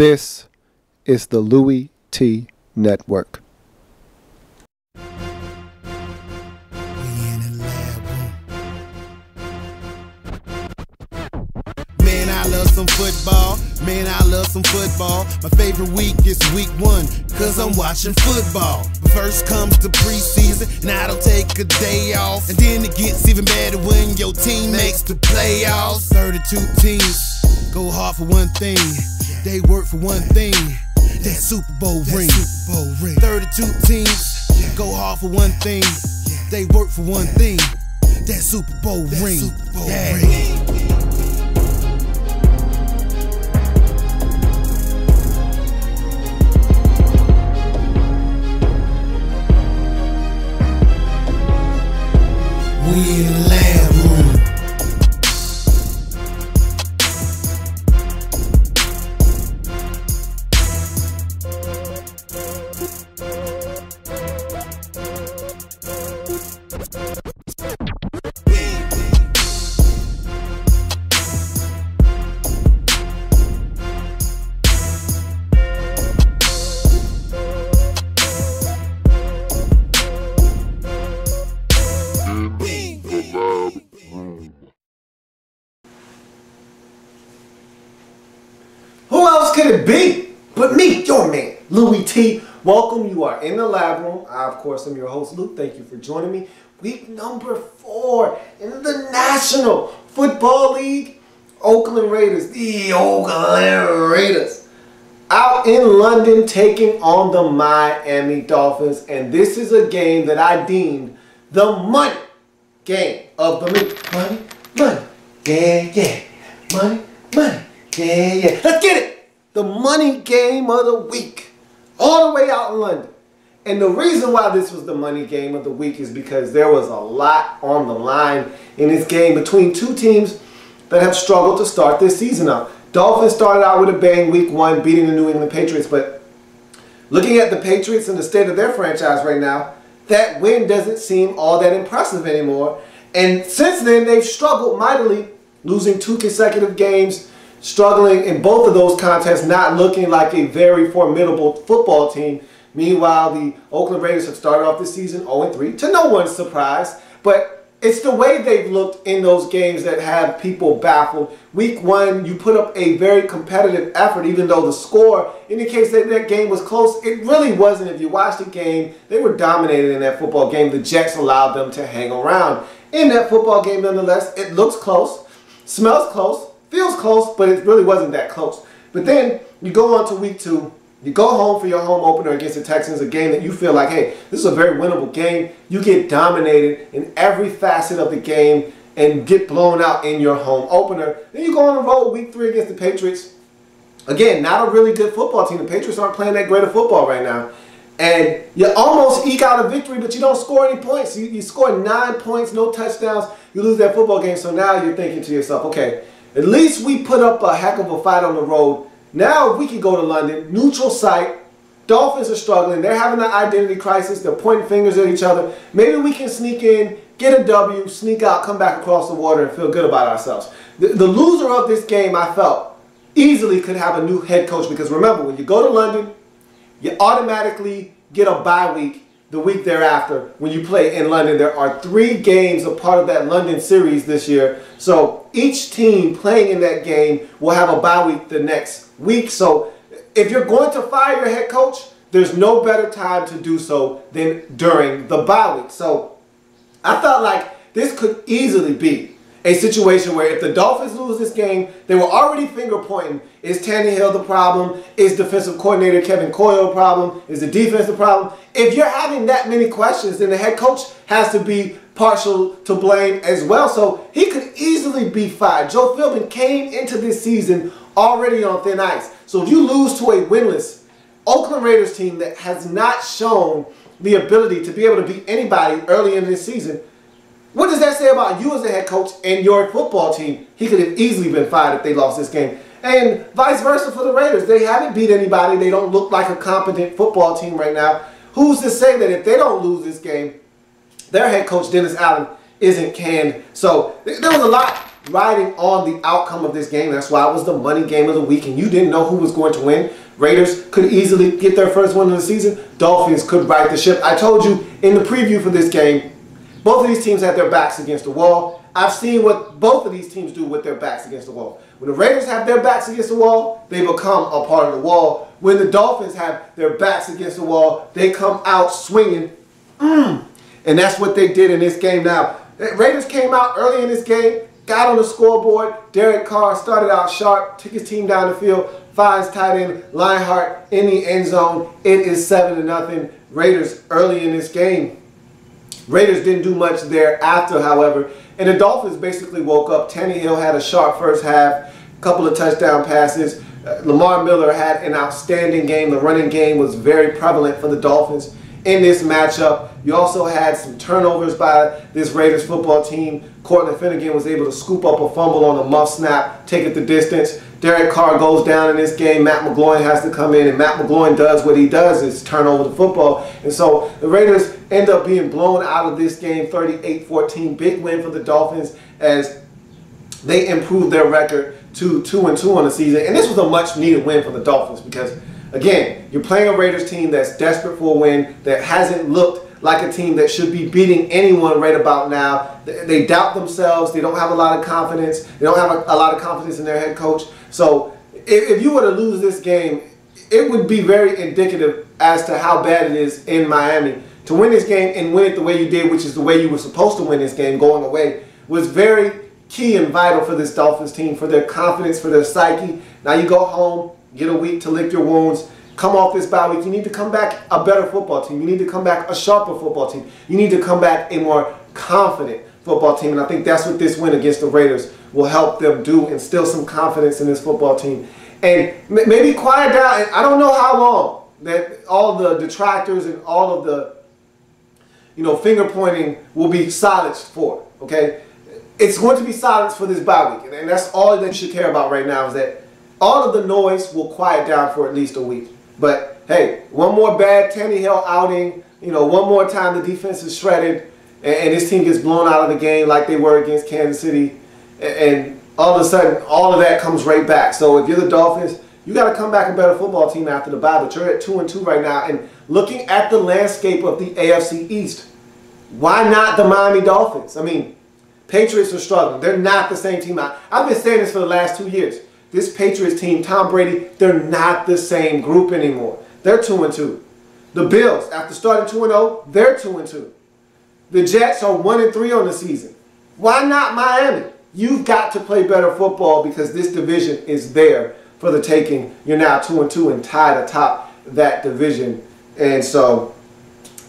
This is the Louie T Network. Man, I love some football. Man, I love some football. My favorite week is week 1, cause I'm watching football. First comes the preseason, and I don't take a day off. And then it gets even better when your team makes the playoffs. 32 teams go hard for one thing. They work for one thing. That Super Bowl ring. 32 teams go hard for one thing. They work for one thing. That Super Bowl ring. We in the lab room. Who else could it be but me, your man, Louie T? Welcome. You are in the lab room. I, of course, am your host, Luke. Thank you for joining me. Week number 4 in the National Football League. Oakland Raiders, the Oakland Raiders, out in London taking on the Miami Dolphins. And this is a game that I deemed the money game of the week. Money, money, yeah, yeah. Money, money. Yeah, yeah. Let's get it! The money game of the week. All the way out in London. And the reason why this was the money game of the week is because there was a lot on the line in this game between two teams that have struggled to start this season out. Dolphins started out with a bang week 1, beating the New England Patriots. But looking at the Patriots and the state of their franchise right now, that win doesn't seem all that impressive anymore. And since then, they've struggled mightily, losing 2 consecutive games, struggling in both of those contests, not looking like a very formidable football team. Meanwhile, the Oakland Raiders have started off this season 0-3, to no one's surprise. But it's the way they've looked in those games that have people baffled. Week 1, you put up a very competitive effort, even though the score indicates that that game was close. It really wasn't. If you watch the game, they were dominated in that football game. The Jets allowed them to hang around. In that football game, nonetheless, it looks close, smells close, feels close, but it really wasn't that close. But then you go on to week 2. You go home for your home opener against the Texans, a game that you feel like, hey, this is a very winnable game. You get dominated in every facet of the game and get blown out in your home opener. Then you go on the road week 3 against the Patriots. Again, not a really good football team. The Patriots aren't playing that great of football right now. And you almost eke out a victory, but you don't score any points. You score 9 points, no touchdowns. You lose that football game. So now you're thinking to yourself, okay, at least we put up a heck of a fight on the road. Now we can go to London, neutral site. Dolphins are struggling. They're having an identity crisis. They're pointing fingers at each other. Maybe we can sneak in, get a W, sneak out, come back across the water, and feel good about ourselves. The loser of this game, I felt, easily could have a new head coach. Because remember, when you go to London, you automatically get a bye week the week thereafter when you play in London. There are 3 games a part of that London series this year. So each team playing in that game will have a bye week the next week. So if you're going to fire your head coach, there's no better time to do so than during the bye week. So I felt like this could easily be a situation where if the Dolphins lose this game, they were already finger pointing. Is Tannehill the problem? Is defensive coordinator Kevin Coyle the problem? Is the defense the problem? If you're having that many questions, then the head coach has to be partial to blame as well. So he could easily be fired. Joe Philbin came into this season already on thin ice. So if you lose to a winless Oakland Raiders team that has not shown the ability to be able to beat anybody early in this season, what does that say about you as a head coach and your football team? He could have easily been fired if they lost this game. And vice versa for the Raiders. They haven't beat anybody. They don't look like a competent football team right now. Who's to say that if they don't lose this game, their head coach, Dennis Allen, isn't canned? So there was a lot riding on the outcome of this game. That's why it was the money game of the week, and you didn't know who was going to win. Raiders could easily get their first win of the season. Dolphins could right the ship. I told you in the preview for this game, both of these teams had their backs against the wall. I've seen what both of these teams do with their backs against the wall. When the Raiders have their backs against the wall, they become a part of the wall. When the Dolphins have their backs against the wall, they come out swinging. And that's what they did in this game now. The Raiders came out early in this game, got on the scoreboard. Derek Carr started out sharp, took his team down the field. Phins tight end, Lionheart in the end zone. It is 7-0. Raiders early in this game. Raiders didn't do much thereafter, however. And the Dolphins basically woke up. Tannehill had a sharp first half, a couple of touchdown passes. Lamar Miller had an outstanding game. The running game was very prevalent for the Dolphins in this matchup. You also had some turnovers by this Raiders football team. Cortland Finnegan was able to scoop up a fumble on a muff snap, take it the distance. Derek Carr goes down in this game. Matt McGloin has to come in, and Matt McGloin does what he does, is turn over the football. And so the Raiders end up being blown out of this game 38-14. Big win for the Dolphins as they improved their record to 2-2 on the season. And this was a much needed win for the Dolphins because, again, you're playing a Raiders team that's desperate for a win, that hasn't looked like a team that should be beating anyone right about now. They doubt themselves. They don't have a lot of confidence. They don't have a lot of confidence in their head coach. So if you were to lose this game, it would be very indicative as to how bad it is in Miami. To win this game and win it the way you did, which is the way you were supposed to win this game going away, was very key and vital for this Dolphins team, for their confidence, for their psyche. Now you go home, get a week to lick your wounds. Come off this bye week. You need to come back a better football team. You need to come back a sharper football team. You need to come back a more confident football team. And I think that's what this win against the Raiders will help them do, instill some confidence in this football team. And maybe quiet down. And I don't know how long that all the detractors and all of the, finger pointing will be silenced for, okay? It's going to be silenced for this bye week. And that's all that you should care about right now, is that all of the noise will quiet down for at least a week. But, hey, one more bad Tannehill outing, one more time the defense is shredded, and this team gets blown out of the game like they were against Kansas City, and all of a sudden, all of that comes right back. So if you're the Dolphins, you got to come back a better football team after the bye, but you're at 2-2 right now. And looking at the landscape of the AFC East, why not the Miami Dolphins? I mean, Patriots are struggling. They're not the same team. I've been saying this for the last 2 years. This Patriots team, Tom Brady, they're not the same group anymore. They're 2-2. The Bills, after starting 2-0, they're 2-2. The Jets are 1-3 on the season. Why not Miami? You've got to play better football because this division is there for the taking. You're now 2-2 and tied atop that division. And so,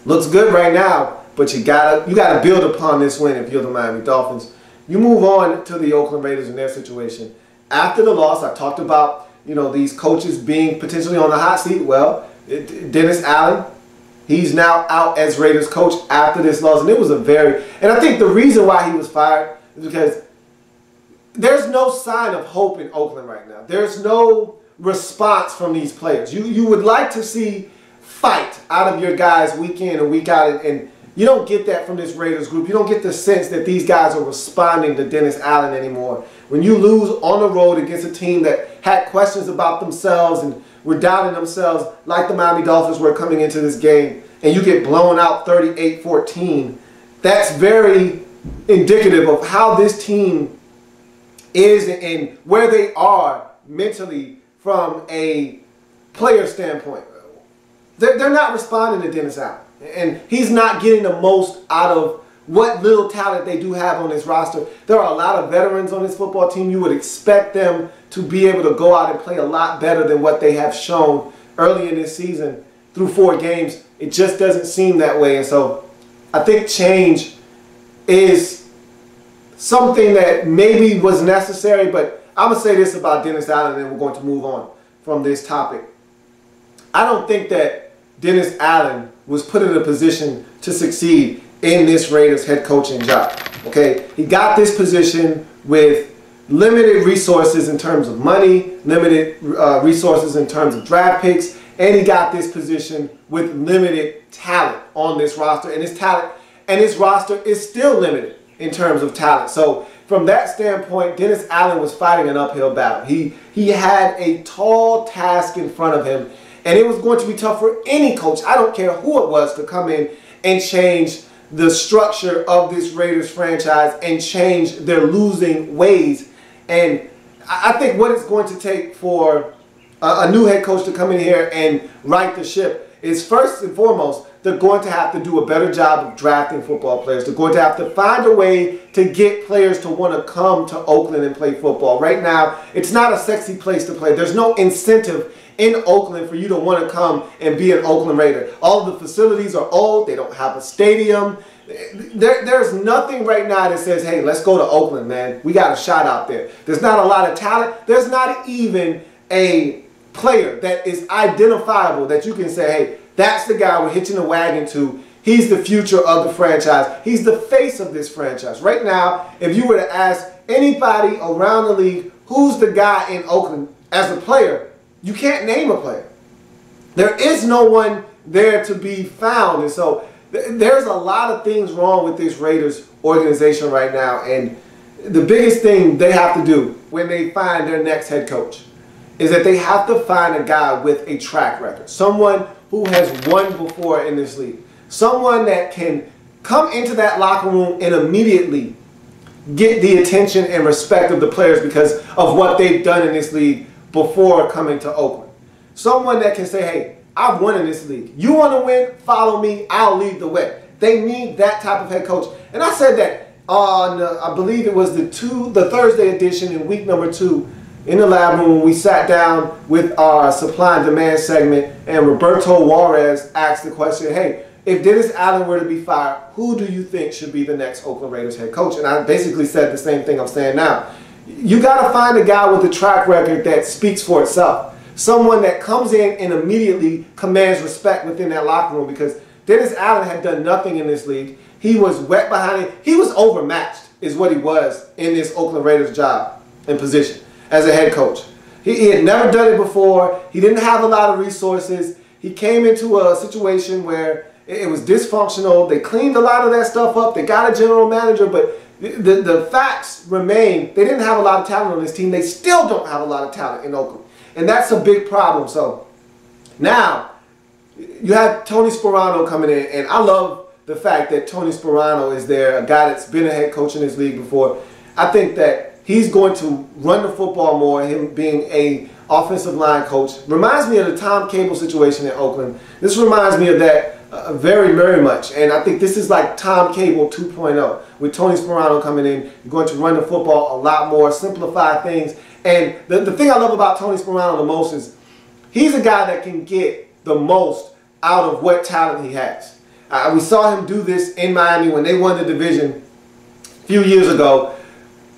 looks good right now, but you gotta build upon this win if you're the Miami Dolphins. You move on to the Oakland Raiders and their situation. After the loss, I talked about, these coaches being potentially on the hot seat. Well, Dennis Allen, he's now out as Raiders coach after this loss. And it was and I think the reason why he was fired is because there's no sign of hope in Oakland right now. There's no response from these players. You would like to see fight out of your guys week in and week out, and you don't get that from this Raiders group. You don't get the sense that these guys are responding to Dennis Allen anymore. When you lose on the road against a team that had questions about themselves and were doubting themselves, like the Miami Dolphins were coming into this game, and you get blown out 38-14, that's very indicative of how this team is and where they are mentally from a player standpoint. They're not responding to Dennis Allen. And he's not getting the most out of what little talent they do have on this roster. There are a lot of veterans on this football team. You would expect them to be able to go out and play a lot better than what they have shown early in this season through 4 games. It just doesn't seem that way. And so I think change is something that maybe was necessary. But I'm going to say this about Dennis Allen, and then we're going to move on from this topic. I don't think that Dennis Allen was put in a position to succeed in this Raiders head coaching job. Okay, he got this position with limited resources in terms of money, limited resources in terms of draft picks, and he got this position with limited talent on this roster. And his talent and his roster is still limited in terms of talent. So from that standpoint, Dennis Allen was fighting an uphill battle. He had a tall task in front of him, and it was going to be tough for any coach, I don't care who it was, to come in and change the structure of this Raiders franchise and change their losing ways. And I think what it's going to take for a new head coach to come in here and right the ship is, first and foremost, they're going to have to do a better job of drafting football players. They're going to have to find a way to get players to want to come to Oakland and play football. Right now, it's not a sexy place to play. There's no incentive in Oakland for you to want to come and be an Oakland Raider. All of the facilities are old. They don't have a stadium. There's nothing right now that says, hey, let's go to Oakland, man. We got a shot out there. There's not a lot of talent. There's not even a player that is identifiable that you can say, hey, that's the guy we're hitching the wagon to. He's the future of the franchise. He's the face of this franchise. Right now, if you were to ask anybody around the league, who's the guy in Oakland as a player, you can't name a player. There is no one there to be found. And so there's a lot of things wrong with this Raiders organization right now. And the biggest thing they have to do when they find their next head coach is that they have to find a guy with a track record. Someone who has won before in this league. Someone that can come into that locker room and immediately get the attention and respect of the players because of what they've done in this league before coming to Oakland. Someone that can say, hey, I've won in this league. You want to win? Follow me. I'll lead the way. They need that type of head coach. And I said that on, I believe it was the Thursday edition in week number 2 in the lab room when we sat down with our supply and demand segment, and Roberto Juarez asked the question, hey, if Dennis Allen were to be fired, who do you think should be the next Oakland Raiders head coach? And I basically said the same thing I'm saying now. You got to find a guy with a track record that speaks for itself. Someone that comes in and immediately commands respect within that locker room, because Dennis Allen had done nothing in this league. He was wet behind it. He was overmatched is what he was in this Oakland Raiders job and position as a head coach. He had never done it before. He didn't have a lot of resources. He came into a situation where it was dysfunctional. They cleaned a lot of that stuff up. They got a general manager, but the facts remain. They didn't have a lot of talent on this team. They still don't have a lot of talent in Oakland. And that's a big problem. So now you have Tony Sparano coming in, and I love the fact that Tony Sparano is there, a guy that's been a head coach in this league before. I think that he's going to run the football more, him being a offensive line coach. Reminds me of the Tom Cable situation in Oakland. This reminds me of that very, very much. And I think this is like Tom Cable 2.0 with Tony Sparano coming in. You're going to run the football a lot more, simplify things. And the thing I love about Tony Sparano the most is he's a guy that can get the most out of what talent he has. We saw him do this in Miami when they won the division a few years ago.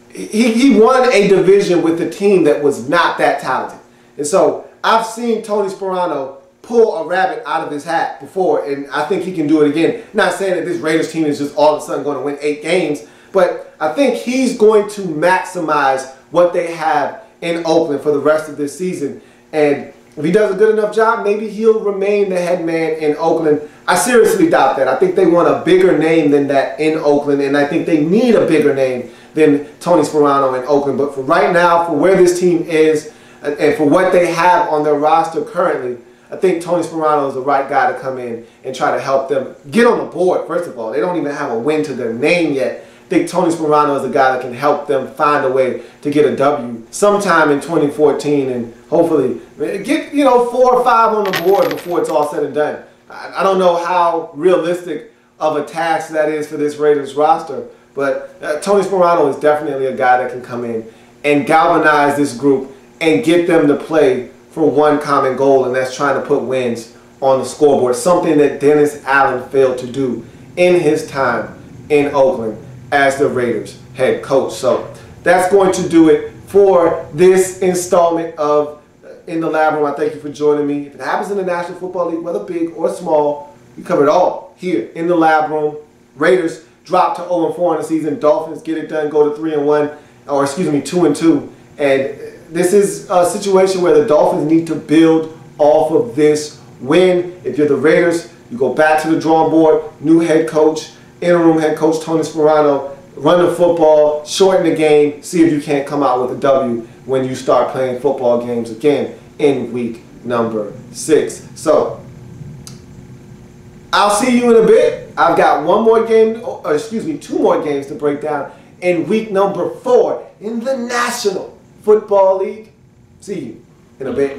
He won a division with a team that was not that talented. And so I've seen Tony Sparano pull a rabbit out of his hat before, and I think he can do it again. Not saying that this Raiders team is just all of a sudden going to win 8 games, but I think he's going to maximize what they have in Oakland for the rest of this season. And if he does a good enough job, maybe he'll remain the head man in Oakland. I seriously doubt that. I think they want a bigger name than that in Oakland, and I think they need a bigger name than Tony Sparano in Oakland. But for right now, for where this team is, and for what they have on their roster currently, I think Tony Sparano is the right guy to come in and try to help them get on the board. First of all, they don't even have a win to their name yet. I think Tony Sparano is the guy that can help them find a way to get a W sometime in 2014 and hopefully get 4 or 5 on the board before it's all said and done. I don't know how realistic of a task that is for this Raiders roster, but Tony Sparano is definitely a guy that can come in and galvanize this group and get them to play for one common goal, and that's trying to put wins on the scoreboard, something that Dennis Allen failed to do in his time in Oakland as the Raiders head coach. So that's going to do it for this installment of In the Lab Room. I thank you for joining me. If it happens in the National Football League, whether big or small, we cover it all here in the Lab Room. Raiders drop to 0-4 in the season. Dolphins get it done, go to 3-1, or excuse me, 2-2. And this is a situation where the Dolphins need to build off of this win. If you're the Raiders, you go back to the drawing board, new head coach, interim head coach Tony Sparano. run the football, shorten the game, see if you can't come out with a W when you start playing football games again in week number 6. So, I'll see you in a bit. I've got two more games to break down in week number 4 in the National Football League. See you in a bit.